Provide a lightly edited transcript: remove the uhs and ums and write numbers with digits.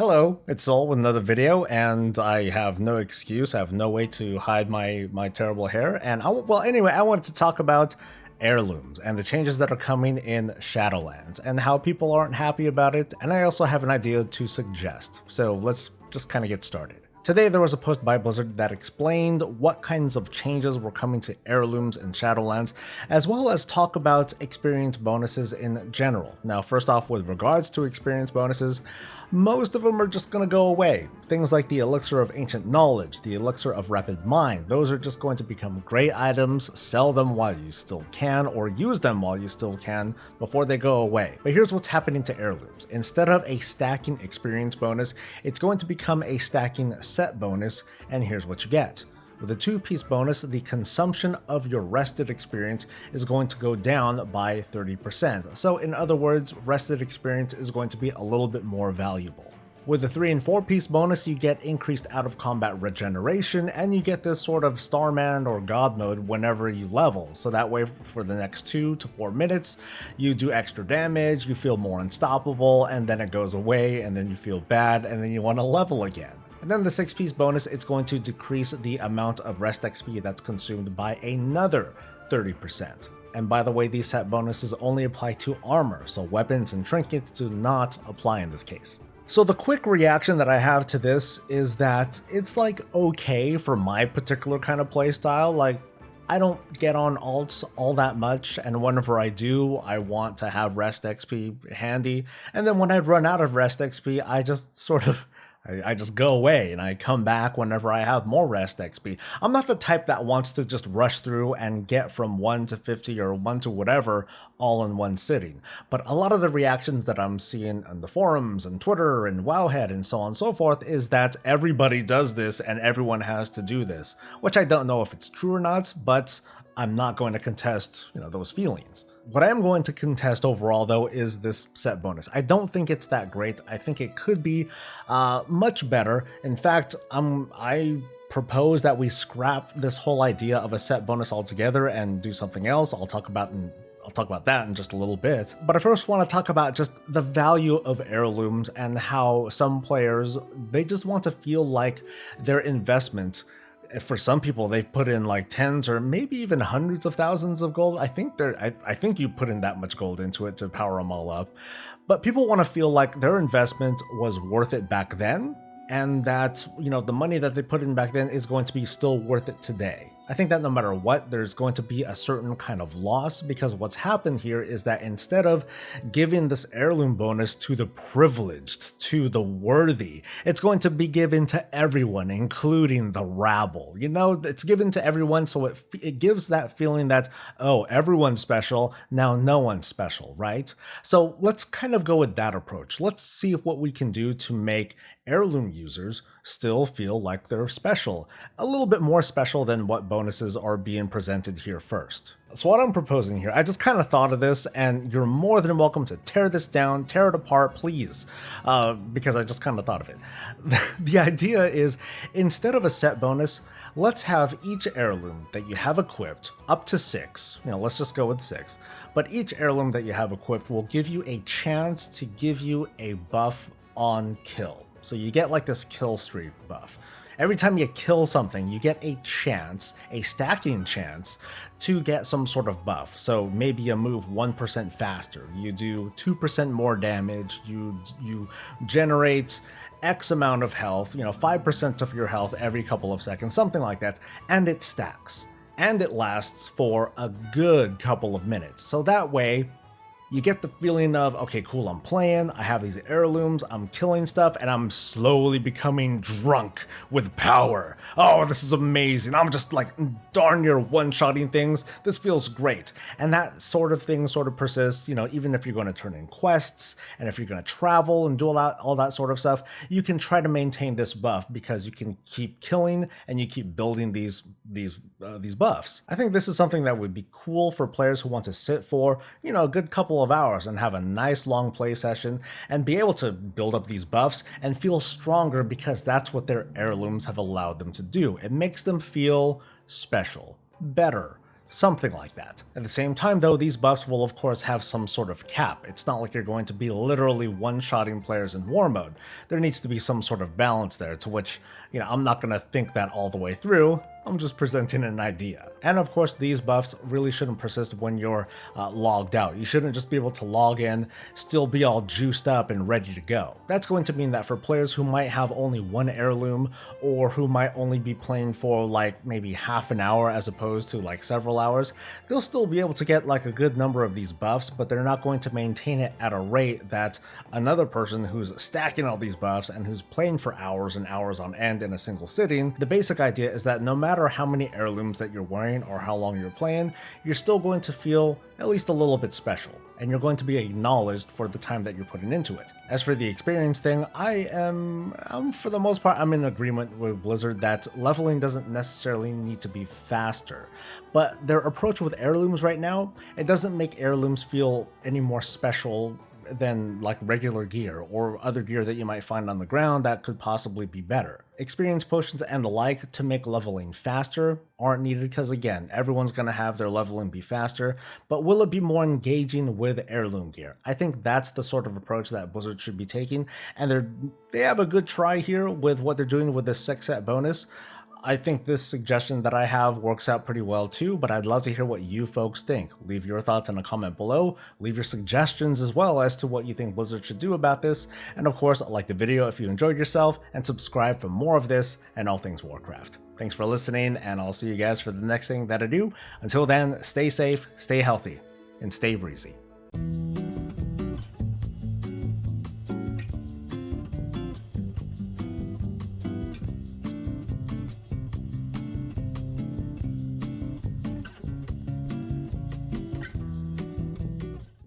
Hello, it's Soul with another video, and I have no excuse, I have no way to hide my terrible hair, and anyway, I wanted to talk about heirlooms and the changes that are coming in Shadowlands and how people aren't happy about it, and I also have an idea to suggest, so let's just kind of get started. Today there was a post by Blizzard that explained what kinds of changes were coming to heirlooms in Shadowlands, as well as talk about experience bonuses in general. Now first off, with regards to experience bonuses, most of them are just going to go away. Things like the Elixir of Ancient Knowledge, the Elixir of Rapid Mind, those are just going to become great items, sell them while you still can, or use them while you still can before they go away. But here's what's happening to heirlooms. Instead of a stacking experience bonus, it's going to become a stacking set bonus, and here's what you get. With a 2-piece bonus, the consumption of your rested experience is going to go down by 30%. So in other words, rested experience is going to be a little bit more valuable. With the 3 and 4-piece bonus, you get increased out of combat regeneration, and you get this sort of Starman or God mode whenever you level. So that way for the next 2 to 4 minutes, you do extra damage, you feel more unstoppable, and then it goes away, and then you feel bad, and then you want to level again. And then the 6-piece bonus, it's going to decrease the amount of rest XP that's consumed by another 30%. And by the way, these set bonuses only apply to armor, so weapons and trinkets do not apply in this case. So the quick reaction that I have to this is that it's like okay for my particular kind of playstyle. Like, I don't get on alts all that much, and whenever I do, I want to have rest XP handy. And then when I run out of rest XP, I just I just go away and I come back whenever I have more rest XP. I'm not the type that wants to just rush through and get from 1 to 50 or 1 to whatever all in one sitting. But a lot of the reactions that I'm seeing on the forums and Twitter and Wowhead and so on and so forth is that everybody does this and everyone has to do this, which I don't know if it's true or not, but I'm not going to contest, those feelings. What I am going to contest overall, though, is this set bonus. I don't think it's that great. I think it could be much better. In fact, I propose that we scrap this whole idea of a set bonus altogether and do something else. I'll talk about that in just a little bit. But I first want to talk about just the value of heirlooms and how some players, they just want to feel like their investment. For some people, they've put in like tens or maybe even hundreds of thousands of gold. I think you put in that much gold into it to power them all up. But people want to feel like their investment was worth it back then, and that, the money that they put in back then is going to be still worth it today. I think that no matter what, there's going to be a certain kind of loss, because what's happened here is that instead of giving this heirloom bonus to the privileged, to the worthy, it's going to be given to everyone, including the rabble. It's given to everyone, so it gives that feeling that, oh, everyone's special, now no one's special, right? So let's kind of go with that approach. Let's see what we can do to make heirloom users still feel like they're special, a little bit more special than what bonuses are being presented here first. So what I'm proposing here, I just kind of thought of this, and you're more than welcome to tear this down, tear it apart, please, because I just kind of thought of it. The idea is, instead of a set bonus, let's have each heirloom that you have equipped, up to 6, let's just go with 6, but each heirloom that you have equipped will give you a chance to give you a buff on kill. So you get like this kill streak buff. Every time you kill something, you get a chance, a stacking chance, to get some sort of buff. So maybe you move 1% faster, you do 2% more damage, you generate X amount of health, 5% of your health every couple of seconds, something like that, and it stacks. And it lasts for a good couple of minutes. So that way, you get the feeling of, okay, cool, I'm playing, I have these heirlooms, I'm killing stuff, and I'm slowly becoming drunk with power. Oh, this is amazing. I'm just like darn near one-shotting things. This feels great. And that sort of thing sort of persists, even if you're going to turn in quests, and if you're going to travel and do all that sort of stuff, you can try to maintain this buff because you can keep killing and you keep building these buffs. I think this is something that would be cool for players who want to sit for, a good couple of hours and have a nice long play session and be able to build up these buffs and feel stronger, because that's what their heirlooms have allowed them to do. It makes them feel special, better, Something like that. At the same time though, these buffs will of course have some sort of cap. It's not like you're going to be literally one-shotting players in war mode. There needs to be some sort of balance there, to which, I'm not going to think that all the way through. I'm just presenting an idea. And of course, these buffs really shouldn't persist when you're logged out. You shouldn't just be able to log in, still be all juiced up and ready to go. That's going to mean that for players who might have only one heirloom, or who might only be playing for like maybe half an hour as opposed to like several hours, they'll still be able to get like a good number of these buffs, but they're not going to maintain it at a rate that another person who's stacking all these buffs and who's playing for hours and hours on end in a single sitting. The basic idea is that no matter how many heirlooms that you're wearing or how long you're playing, you're still going to feel at least a little bit special, and you're going to be acknowledged for the time that you're putting into it. As for the experience thing, I'm for the most part, I'm in agreement with Blizzard that leveling doesn't necessarily need to be faster, but their approach with heirlooms right now, it doesn't make heirlooms feel any more special than like regular gear or other gear that you might find on the ground that could possibly be better. Experience potions and the like to make leveling faster aren't needed because, again, everyone's going to have their leveling be faster, but will it be more engaging with heirloom gear? I think that's the sort of approach that Blizzard should be taking, and they have a good try here with what they're doing with this sec set bonus. I think this suggestion that I have works out pretty well too, but I'd love to hear what you folks think. Leave your thoughts in a comment below, leave your suggestions as well as to what you think Blizzard should do about this, and of course, like the video if you enjoyed yourself, and subscribe for more of this and all things Warcraft. Thanks for listening, and I'll see you guys for the next thing that I do. Until then, stay safe, stay healthy, and stay breezy.